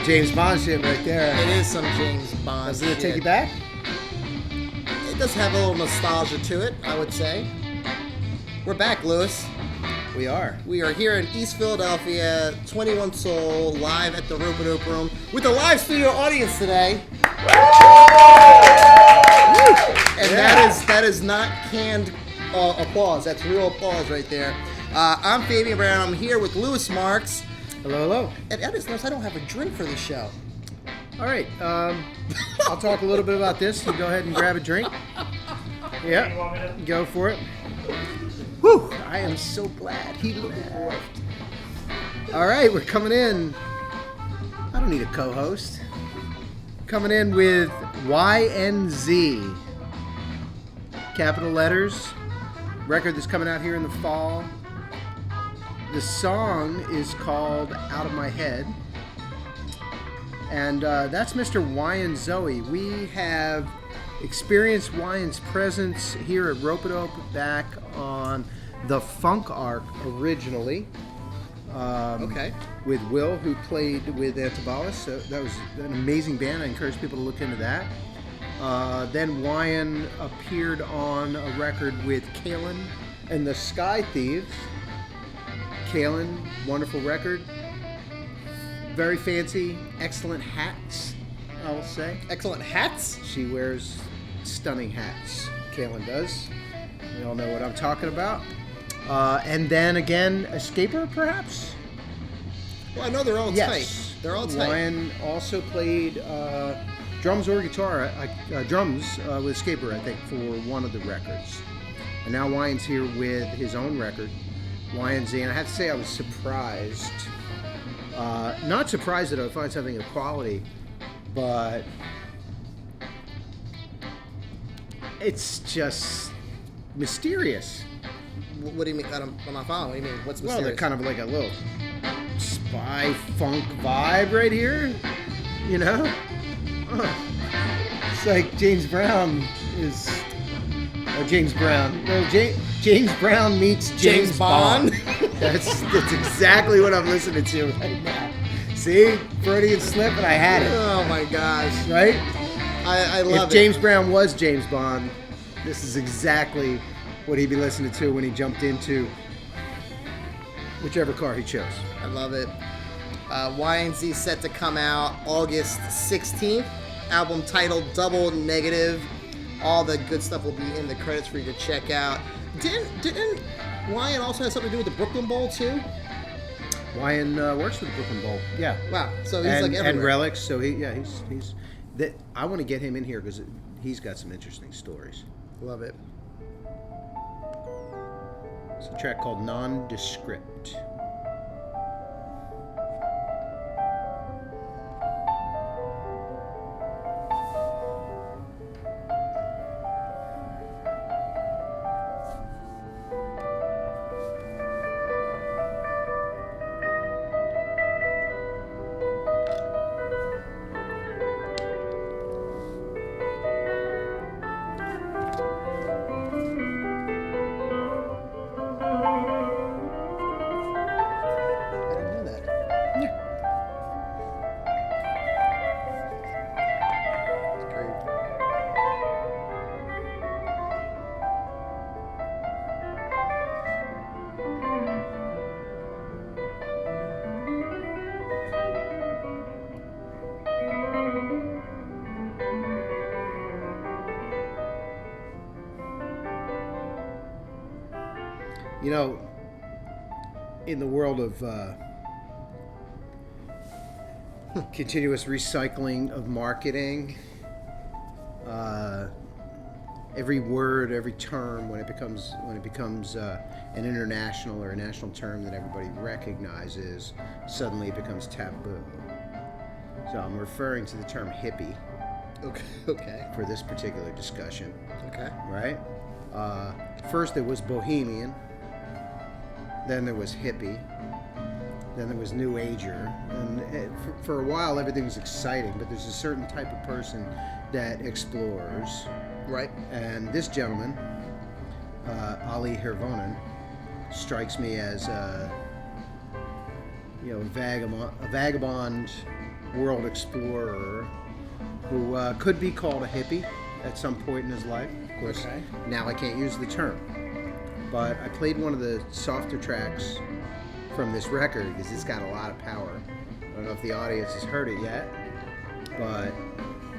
James Bond shit right there. It is some James Bond Doesn't it shit. take you back? It does have a little nostalgia to it, I would say. We're back, Lewis. We are. We are here in East Philadelphia, 21 Soul, live at the Ropeadope Room with a live studio audience today. And that is not canned applause. That's real applause right there. I'm Fabian Brown. I'm here with Lewis Marks. Hello, hello. And Edis knows I don't have a drink for the show. All right. I'll talk a little bit about this. You go ahead and grab a drink. Yeah. Go for it. Whew. I am so glad he left. All right. We're coming in. I don't need a co-host. Coming in with YNZ. Capital letters. Record that's coming out here in the fall. The song is called Outta My Head. And that's Mr. Wyan Zoe. We have experienced Wyan's presence here at Ropeadope back on the Funk Arc originally. Okay. With Will, who played with Antibalas. So that was an amazing band. I encourage people to look into that. Then Wyan appeared on a record with Kalen and the Sky Thieves. Kalen, wonderful record. Very fancy, excellent hats, I will say. Excellent hats? She wears stunning hats. Kalen does. We all know what I'm talking about. And then again, Escaper, perhaps? Well, I know they're all Yes. tight. They're all tight. Ryan also played drums or guitar, drums with Escaper, I think, for one of the records. And now Ryan's here with his own record, YNZ, and I have to say I was surprised. Not surprised that I would find something of quality, but it's just mysterious. What do you mean? I'm not following. What do you mean? What's Well, mysterious? they're kind of like a little spy funk vibe right here, you know? It's like James Brown is... Or James Brown. No, James Brown meets James Bond. That's exactly what I'm listening to right now. See? Freudian slip, and I had it. Oh my gosh. Right? I love If James Brown was James Bond, this is exactly what he'd be listening to when he jumped into whichever car he chose. I love it. YNZ set to come out August 16th. Album titled Double Negative. All the good stuff will be in the credits for you to check out. Didn't Wyan also have something to do with the Brooklyn Bowl too? Wyan works with the Brooklyn Bowl. Yeah. Wow. So he's like everywhere. And Relics. So he's that. I want to get him in here because he's got some interesting stories. Love it. It's a track called Nondescript. You know, in the world of continuous recycling of marketing, every word, every term, when it becomes an international or a national term that everybody recognizes, suddenly it becomes taboo. So I'm referring to the term hippie. Okay. For this particular discussion. Okay. Right? First there was bohemian. Then there was hippie. Then there was new ager. And for a while everything was exciting, but there's a certain type of person that explores. Right. And this gentleman, Olli Hirvonen, strikes me as a vagabond world explorer who could be called a hippie at some point in his life. Of course, now I can't use the term. But I played one of the softer tracks from this record because it's got a lot of power. I don't know if the audience has heard it yet, but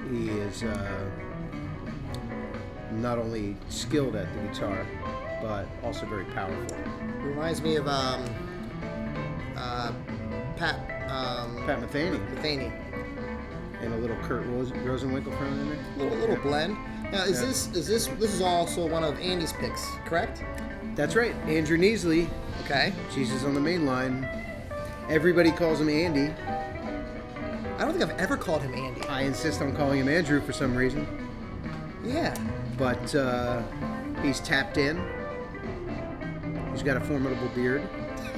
he is not only skilled at the guitar, but also very powerful. Reminds me of Pat Metheny. And a little Kurt Rosenwinkel thrown in there. Little blend. Now, this is also one of Andy's picks, correct? That's right, Andrew Neasley. Okay. Jesus on the main line. Everybody calls him Andy. I don't think I've ever called him Andy. I insist on calling him Andrew for some reason. Yeah. But he's tapped in. He's got a formidable beard.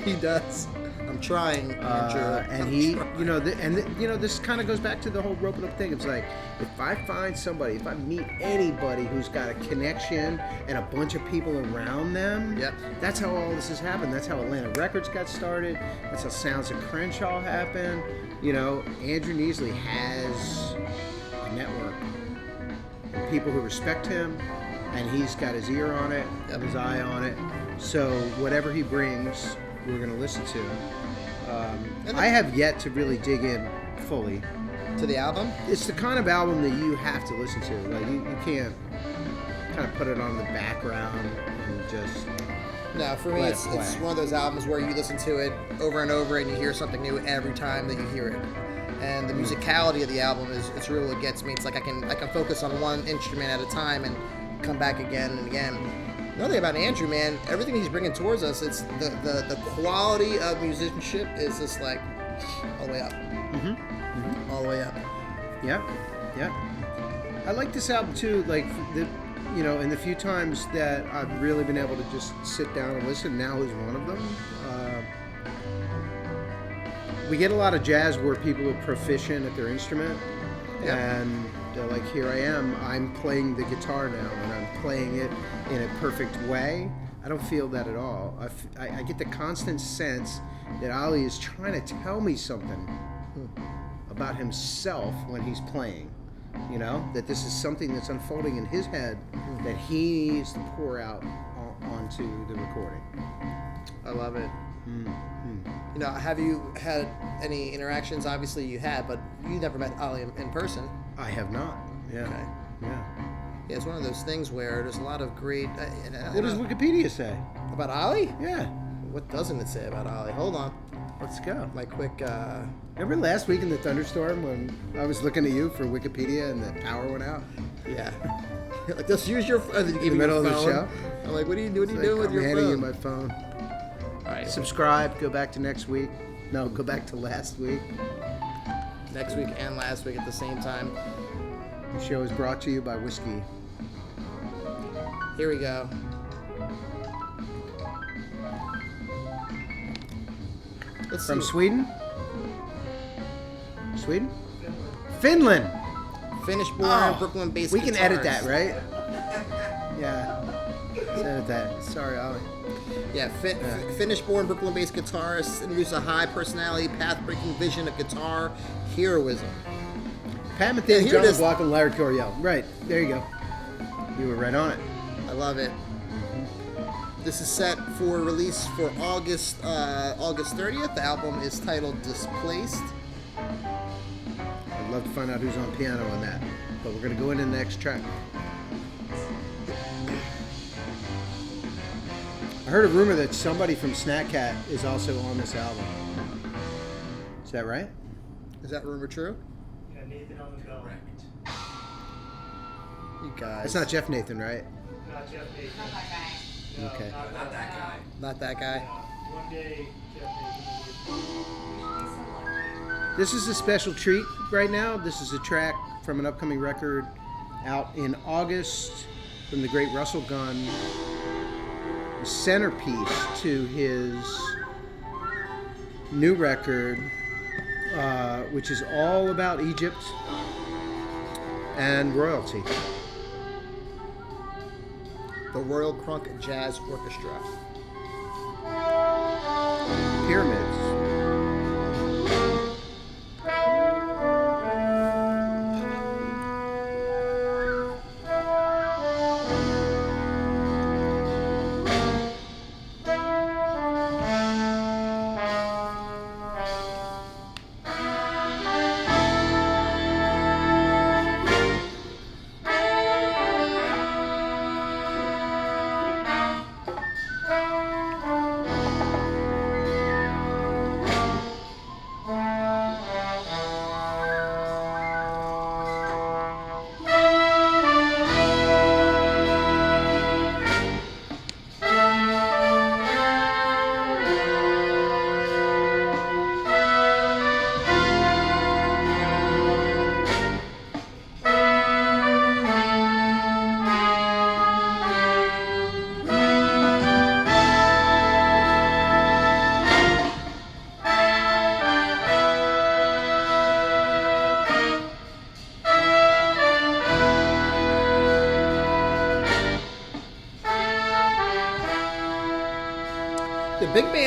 He does. I'm trying, Andrew. And this kind of goes back to the whole Ropeadope thing. It's like, if I find somebody, if I meet anybody who's got a connection and a bunch of people around them, that's how all this has happened. That's how Atlanta Records got started. That's how Sounds of Crenshaw happened. Andrew Neasley has a network and people who respect him, and he's got his ear on it, his eye on it. So whatever he brings, we're going to listen to. I have yet to really dig in fully to the album. It's the kind of album that you have to listen to. Like you can't kind of put it on the background and just. No, for me, it's one of those albums where you listen to it over and over, and you hear something new every time that you hear it. And the musicality of the album it's really what gets me. It's like I can focus on one instrument at a time and come back again and again. Another thing about Andrew, man, everything he's bringing towards us, it's the quality of musicianship is just like all the way up. All the way up. Yeah. I like this album too, like in the few times that I've really been able to just sit down and listen, now is one of them. We get a lot of jazz where people are proficient at their instrument, and like here I am, I'm playing the guitar now, and I'm playing it in a perfect way. I don't feel that at all. I get the constant sense that Olli is trying to tell me something about himself when he's playing. That this is something that's unfolding in his head that he needs to pour out onto the recording. I love it. Have you had any interactions? Obviously you had, but you never met Olli in person. I have not. Yeah. Okay. Yeah. Yeah, it's one of those things where there's a lot of great... what does Wikipedia say? About Olli? Yeah. What doesn't it say about Olli? Hold on. Let's go. My quick... Remember last week in the thunderstorm when I was looking at you for Wikipedia and the power went out? Yeah. Like, just use your... in the middle of the show? I'm like, what are you doing with your phone? I'm handing you my phone. All right. Subscribe. Go back to next week. No, go back to last week. Next week and last week at the same time. The show is brought to you by whiskey. Here we go. Let's From see. Sweden? Sweden? Finland! Finnish-born, Brooklyn-based We can edit guitarist. that, right? Yeah. Let's edit that. Sorry, Olli. Yeah, Finnish-born, Brooklyn-based guitarist, introduced a high-personality, path-breaking vision of guitar heroism. Pat Metheny, John McLaughlin, and Larry Coryell. Right, there you go. You were right on it. I love it. This is set for release for August 30th. The album is titled Displaced. I'd love to find out who's on piano on that, but we're going to go into the next track. I heard a rumor that somebody from Snack Cat is also on this album. Is that right? Is that rumor true? Yeah, Nathan on the bell. You guys. It's not Jeff Nathan, right? Not Jeff Nathan. Not that guy. No, Okay. not that guy. Not that guy. One day, Jeff Nathan This is a special treat right now. This is a track from an upcoming record out in August from the great Russell Gunn. The centerpiece to his new record, which is all about Egypt and royalty. The Royal Krunk Jazz Orkestra. Pyramids.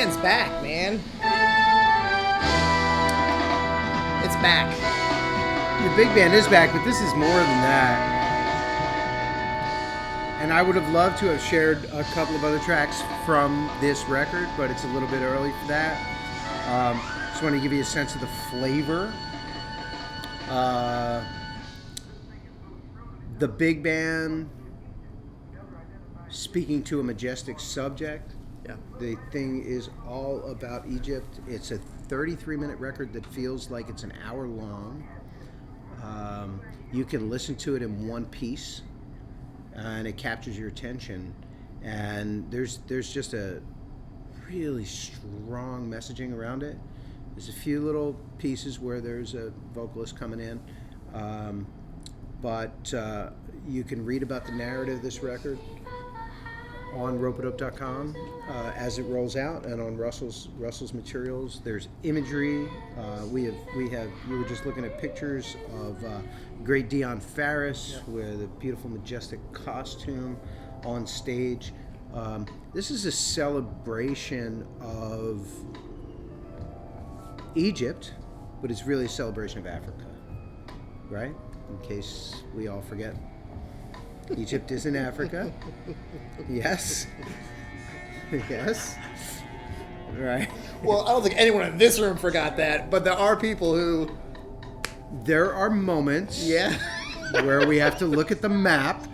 band's back, man. It's back. The big band is back, but this is more than that. And I would have loved to have shared a couple of other tracks from this record, but it's a little bit early for that. Just want to give you a sense of the flavor. The big band speaking to a majestic subject. Yeah. The thing is all about Egypt. It's a 33-minute record that feels like it's an hour long. You can listen to it in one piece, and it captures your attention. And there's just a really strong messaging around it. There's a few little pieces where there's a vocalist coming in, but you can read about the narrative of this record on Ropeadope.com as it rolls out, and on Russell's materials. There's imagery. We have. You were just looking at pictures of great Dion Farris with a beautiful, majestic costume on stage. This is a celebration of Egypt, but it's really a celebration of Africa, right? In case we all forget. Egypt is in Africa. Yes. Yes. Right. Well, I don't think anyone in this room forgot that, but there are people who... There are moments Yeah. where we have to look at the map.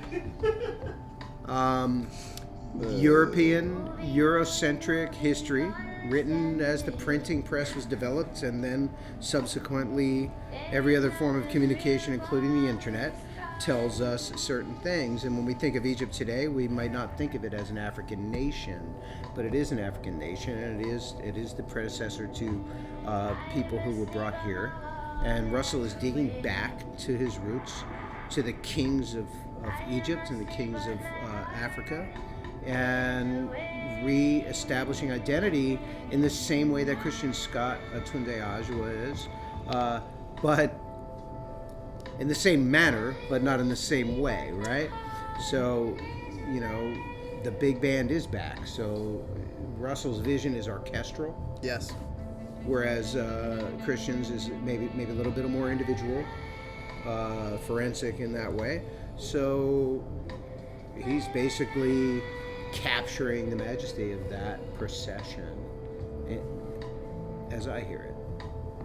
European, Eurocentric history, written as the printing press was developed, and then subsequently every other form of communication, including the internet, tells us certain things. And when we think of Egypt today, we might not think of it as an African nation, but it is an African nation, and it is the predecessor to people who were brought here. And Russell is digging back to his roots, to the kings of Egypt and the kings of Africa, and re-establishing identity in the same way that Christian Scott Tunde Ajwa is, but in the same manner, but not in the same way, right? So, the big band is back. So Russell's vision is orchestral, Yes. whereas Christian's is maybe a little bit more individual, forensic in that way. So he's basically capturing the majesty of that procession, as I hear it.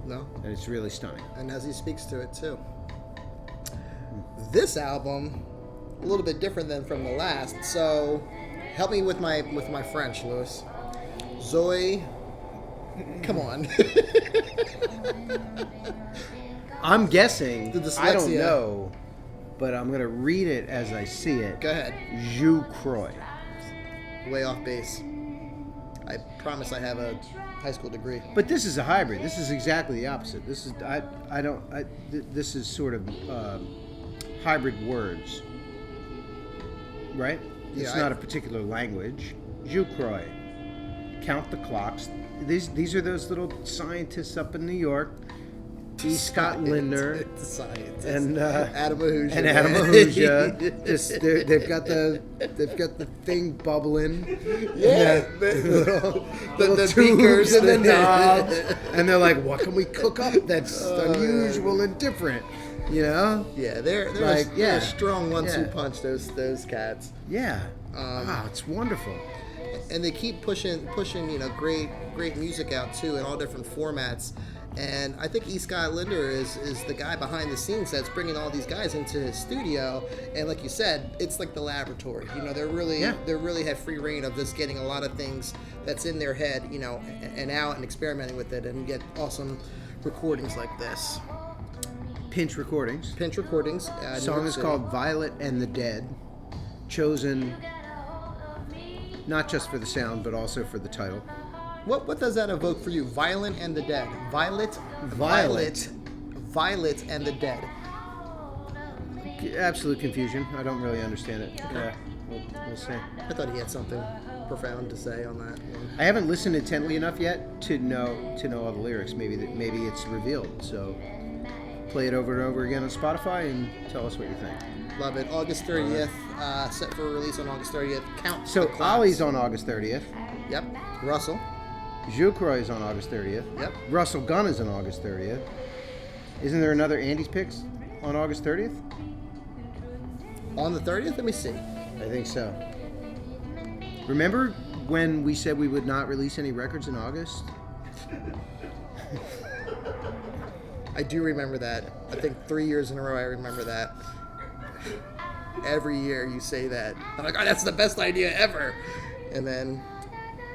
No. And it's really stunning. And as he speaks to it too. This album, a little bit different than from the last. So, help me with my French, Louis. Zhou, come on. I'm guessing, The dyslexia. I don't know, but I'm going to read it as I see it. Go ahead. Zhou Kroix. Way off base. I promise I have a high school degree. But this is a hybrid. This is exactly the opposite. This is this is sort of hybrid words, right? It's not a particular language. Zhou Kroix. Count the clocks. These are those little scientists up in New York. E. Scott Linder and Adam Ahuja. And Haddon Heights. Just they've got the thing bubbling. Yeah, little the tubes beakers and the knobs, and they're like, "What can we cook up that's unusual and different?" Yeah, they're a strong 1-2 Yeah. punch. Those cats. Yeah. Wow, it's wonderful. And they keep pushing, great music out too in all different formats. And I think E. Scott Linder is the guy behind the scenes that's bringing all these guys into his studio. And like you said, it's like the laboratory. They really have free reign of just getting a lot of things that's in their head, and out and experimenting with it, and get awesome recordings like this. Pinch recordings. The Song is called "Violet and the Dead," chosen not just for the sound but also for the title. What does that evoke for you? Violent and the Dead. Violet and the Dead. Absolute confusion. I don't really understand it. Yeah, we'll see. I thought he had something profound to say on that one. I haven't listened intently enough yet to know all the lyrics. Maybe it's revealed. So play it over and over again on Spotify and tell us what you think. Love it. August 30th, set for release on August 30th. Count. So the clocks. Olli's on August 30th. Yep. Russell. Zhou is on August 30th. Yep. Russell Gunn is on August 30th. Isn't there another Andy's Picks on August 30th? On the 30th? Let me see. I think so. Remember when we said we would not release any records in August? I do remember that. I think 3 years in a row I remember that. Every year you say that. I'm like, oh, that's the best idea ever. And then,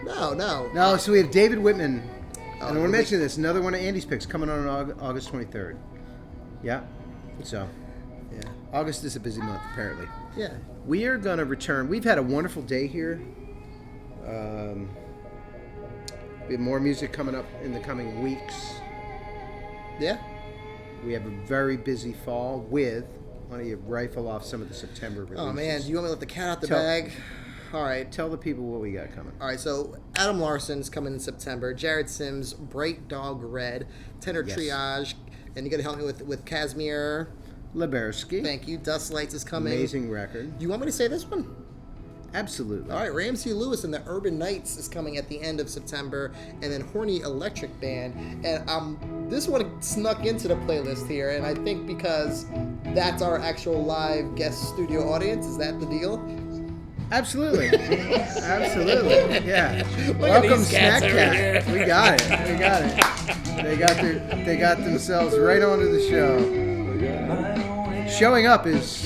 no. No, so we have David Whitman. And I want to really? mention this, another one of Andy's Picks coming on August 23rd. Yeah. So, Yeah. August is a busy month, apparently. Yeah. We are going to return. We've had a wonderful day here. We have more music coming up in the coming weeks. Yeah. We have a very busy fall with, why don't you rifle off some of the September releases? Oh, man. Do you want me to let the cat out the Tell- bag? All right. Tell the people what we got coming. All right, so Adam Larson's coming in September. Jared Sims, Bright Dog Red, Tender Yes. Triage, and you got to help me with Casimir. Lebersky. Thank you. Dust Lights is coming. Amazing record. You want me to say this one? Absolutely. All right, Ramsey Lewis and the Urban Knights is coming at the end of September, and then Horny Electric Band. And this one snuck into the playlist here, and I think because that's our actual live guest studio audience. Is that the deal? Absolutely. Absolutely. Yeah. Look at Welcome, these Snack cats over Cat. here. We got it. We got it. They got themselves right onto the show. Showing up is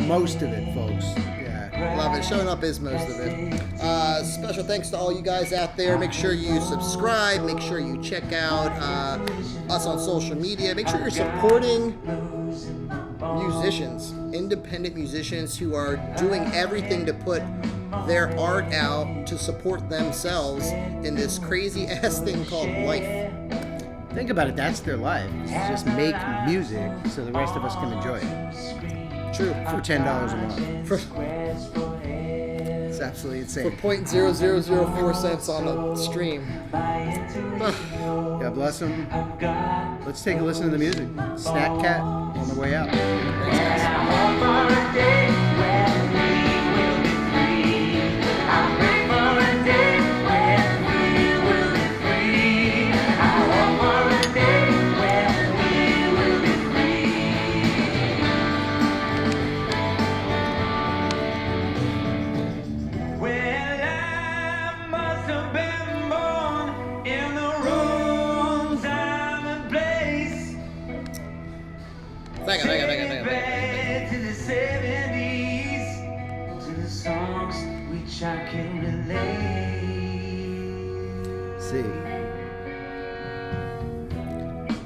most of it, folks. Yeah. Love it. Showing up is most of it. Special thanks to all you guys out there. Make sure you subscribe. Make sure you check out us on social media. Make sure you're supporting musicians, independent musicians who are doing everything to put their art out to support themselves in this crazy ass thing called life. Think about it. That's their life. Just make music so the rest of us can enjoy it. True. For $10 a month. For It's absolutely insane. 0.0004 cents on a stream. God bless them. Let's take a listen to the music. Snack Cat on the way out. Thanks, guys. Hang on. To the 70s, to the songs which I can relate. See.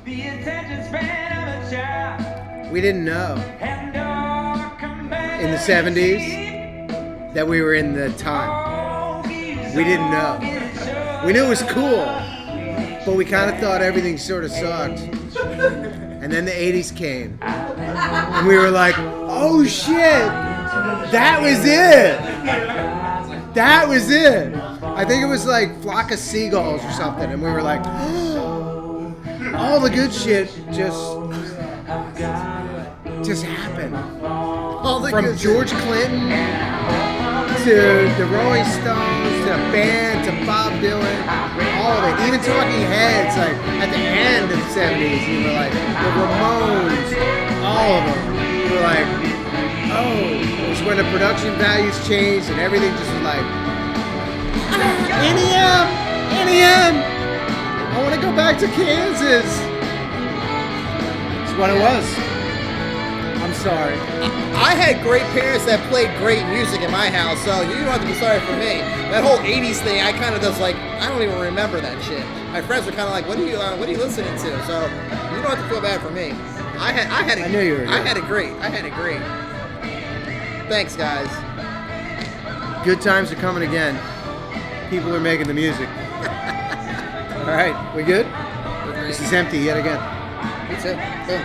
The attention span of a child We didn't know and no command in the 70s that we were in the time. We didn't know. We knew it was cool, but we kind of thought everything sort of sucked. And then the 80s came. And we were like, oh shit, that was it. That was it. I think it was like Flock of Seagulls or something. And we were like, oh, all the good shit just happened. All the From good George Clinton to the Rolling Stones to the band to Bob Dylan, all of it. Even Talking Heads, like at the end of the 70s, you were like the Ramones, all of them. You were like, oh, it was when the production values changed and everything just was like, NEM. I want to go back to Kansas. It's what it was. I'm sorry. I had great parents that played great music in my house, so you don't have to be sorry for me. That whole 80s thing, I kind of just like, I don't even remember that shit. My friends were kind of like, what are you listening to? So you don't have to feel bad for me. I knew you were. I had it great. Thanks, guys. Good times are coming again. People are making the music. All right, we good? This is empty yet again. Me too. Boom.